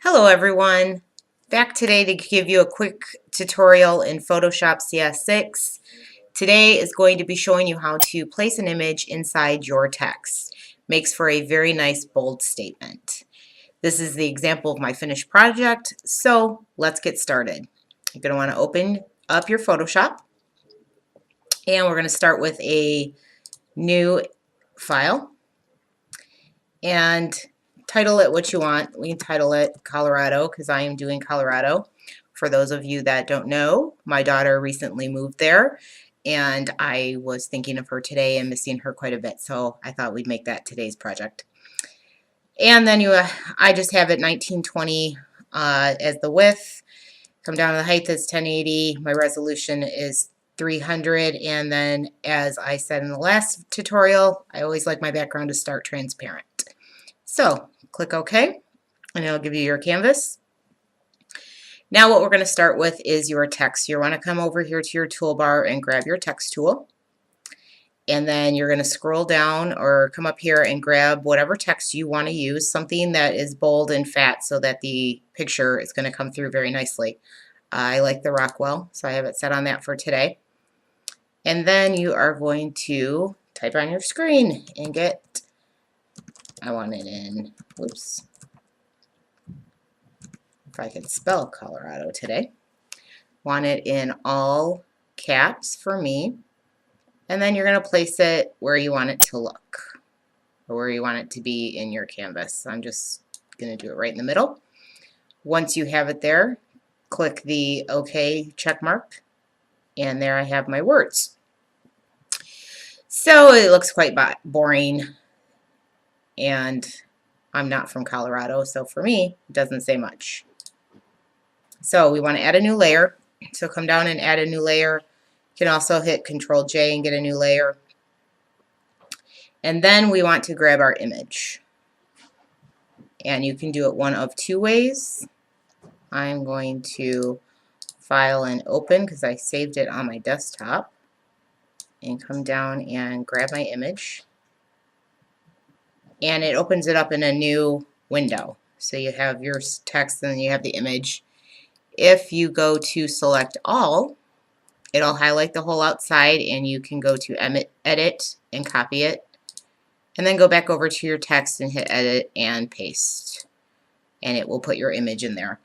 Hello everyone, back today to give you a quick tutorial in Photoshop CS6. Today is going to be showing you how to place an image inside your text. Makes for a very nice bold statement. This is the example of my finished project, so let's get started. You're going to want to open up your Photoshop and we're going to start with a new file and title it what you want. We can title it Colorado because I am doing Colorado. For those of you that don't know, my daughter recently moved there and I was thinking of her today and missing her quite a bit, so I thought we'd make that today's project. And then I just have it 1920 as the width. Come down to the height, that's 1080. My resolution is 300, and then as I said in the last tutorial, I always like my background to start transparent. So click OK, and it'll give you your canvas. Now what we're going to start with is your text. You want to come over here to your toolbar and grab your text tool. And then you're going to scroll down or come up here and grab whatever text you want to use, something that is bold and fat so that the picture is going to come through very nicely. I like the Rockwell, so I have it set on that for today. And then you are going to type on your screen and get, I want it in, whoops, if I can spell Colorado today, want it in all caps for me. And then you're going to place it where you want it to look, or where you want it to be in your canvas. I'm just going to do it right in the middle. Once you have it there, click the OK check mark, and there I have my words. So it looks quite boring, and I'm not from Colorado, so for me, it doesn't say much. So we want to add a new layer. So come down and add a new layer. You can also hit Control J and get a new layer. And then we want to grab our image. And you can do it one of two ways. I'm going to File and Open because I saved it on my desktop. And come down and grab my image. And it opens it up in a new window. So you have your text and then you have the image. If you go to Select All, it'll highlight the whole outside and you can go to Edit and copy it. And then go back over to your text and hit Edit and Paste. And it will put your image in there.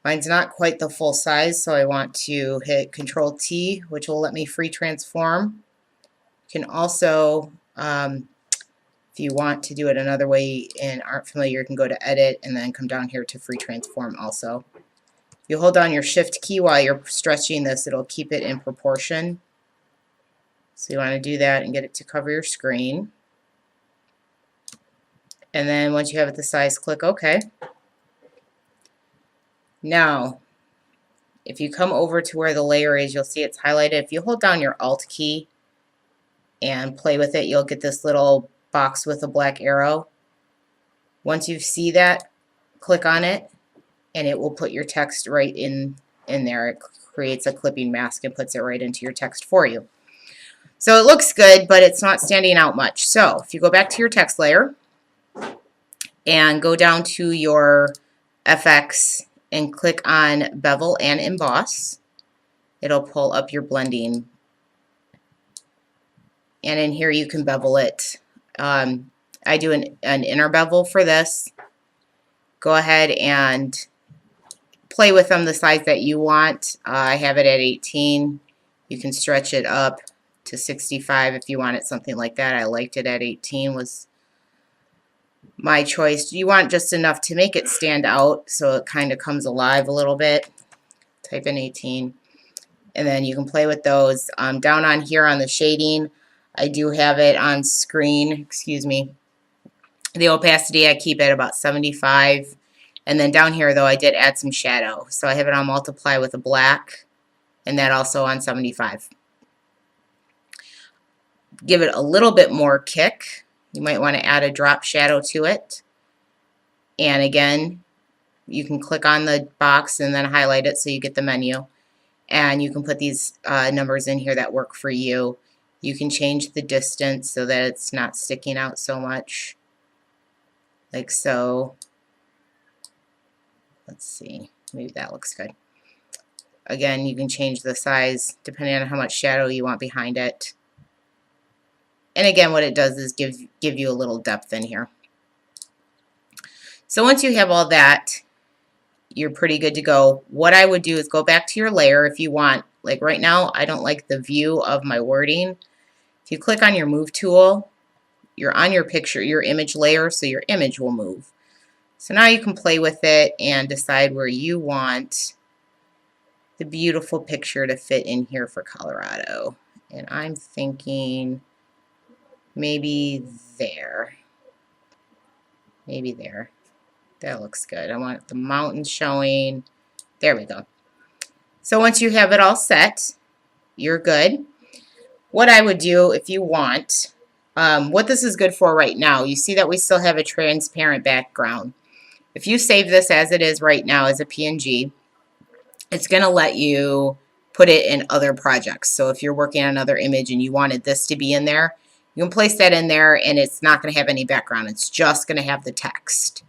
Mine's not quite the full size, so I want to hit Control T, which will let me free transform. You can also, if you want to do it another way and aren't familiar, you can go to Edit and then come down here to free transform also. You hold down your Shift key while you're stretching this, it'll keep it in proportion. So you want to do that and get it to cover your screen. And then once you have it the size, click OK. Now, if you come over to where the layer is, you'll see it's highlighted. If you hold down your Alt key and play with it, you'll get this little box with a black arrow. Once you see that, click on it and it will put your text right in there. It creates a clipping mask and puts it right into your text for you. So it looks good, but it's not standing out much. So if you go back to your text layer and go down to your FX and click on Bevel and Emboss, it'll pull up your blending. And in here you can bevel it. I do an inner bevel for this. Go ahead and play with them the size that you want. I have it at 18. You can stretch it up to 65 if you wanted something like that. I liked it at 18 was my choice. You want just enough to make it stand out so it kind of comes alive a little bit. Type in 18. And then you can play with those. Down on here on the shading, I do have it on screen, excuse me. The opacity I keep at about 75. And then down here though I did add some shadow. So I have it on multiply with a black and that also on 75. Give it a little bit more kick. You might want to add a drop shadow to it. And again, you can click on the box and then highlight it so you get the menu. And you can put these numbers in here that work for you. You can change the distance so that it's not sticking out so much. Like so. let's see, maybe that looks good. Again, you can change the size depending on how much shadow you want behind it. And again, what it does is give you a little depth in here. So once you have all that, you're pretty good to go. What I would do is go back to your layer if you want. Like right now, I don't like the view of my wording. If you click on your move tool, you're on your picture, your image layer, so your image will move. So now you can play with it and decide where you want the beautiful picture to fit in here for Colorado. And I'm thinking maybe there. Maybe there. That looks good. I want the mountains showing. There we go. So once you have it all set, you're good. What I would do if you want, what this is good for right now, you see that we still have a transparent background. If you save this as it is right now as a PNG, it's going to let you put it in other projects. So if you're working on another image and you wanted this to be in there, you can place that in there and it's not going to have any background. It's just going to have the text.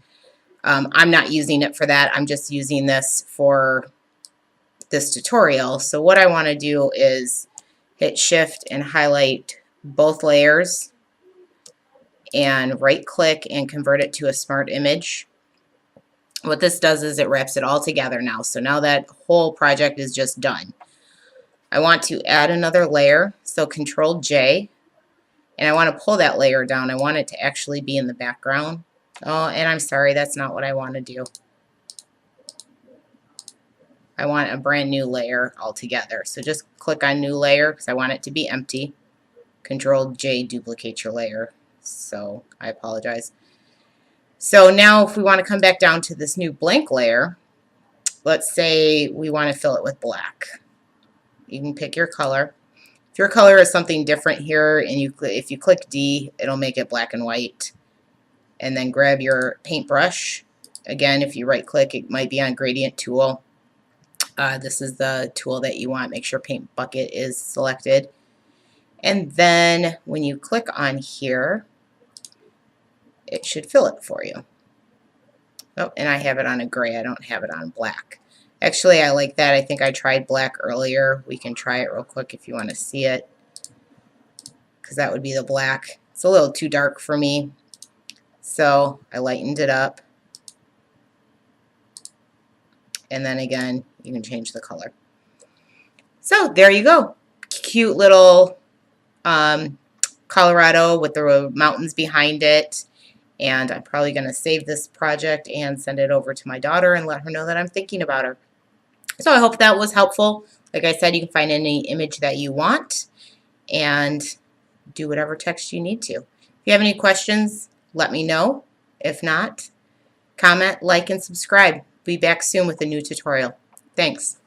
I'm not using it for that. I'm just using this for this tutorial. So what I want to do is hit shift and highlight both layers and right click and convert it to a smart image. What this does is it wraps it all together now. So now that whole project is just done. I want to add another layer, so Control J, and I want to pull that layer down. I want it to actually be in the background. Oh, and I'm sorry, that's not what I want to do. I want a brand new layer altogether. So just click on new layer because I want it to be empty. Control J duplicates your layer. So I apologize. So now if we want to come back down to this new blank layer, let's say we want to fill it with black. You can pick your color. If your color is something different here, and if you click D, it'll make it black and white. And then grab your paintbrush. Again, if you right click, it might be on gradient tool. This is the tool that you want. Make sure paint bucket is selected. And then when you click on here, it should fill it for you. Oh, and I have it on a gray. I don't have it on black. Actually, I like that. I think I tried black earlier. We can try it real quick if you want to see it, because that would be the black. It's a little too dark for me, so I lightened it up. And then again, you can change the color. So there you go. Cute little Colorado with the mountains behind it. And I'm probably going to save this project and send it over to my daughter and let her know that I'm thinking about her. So I hope that was helpful. Like I said, you can find any image that you want and do whatever text you need to. If you have any questions, let me know. If not, comment, like, and subscribe. Be back soon with a new tutorial. Thanks.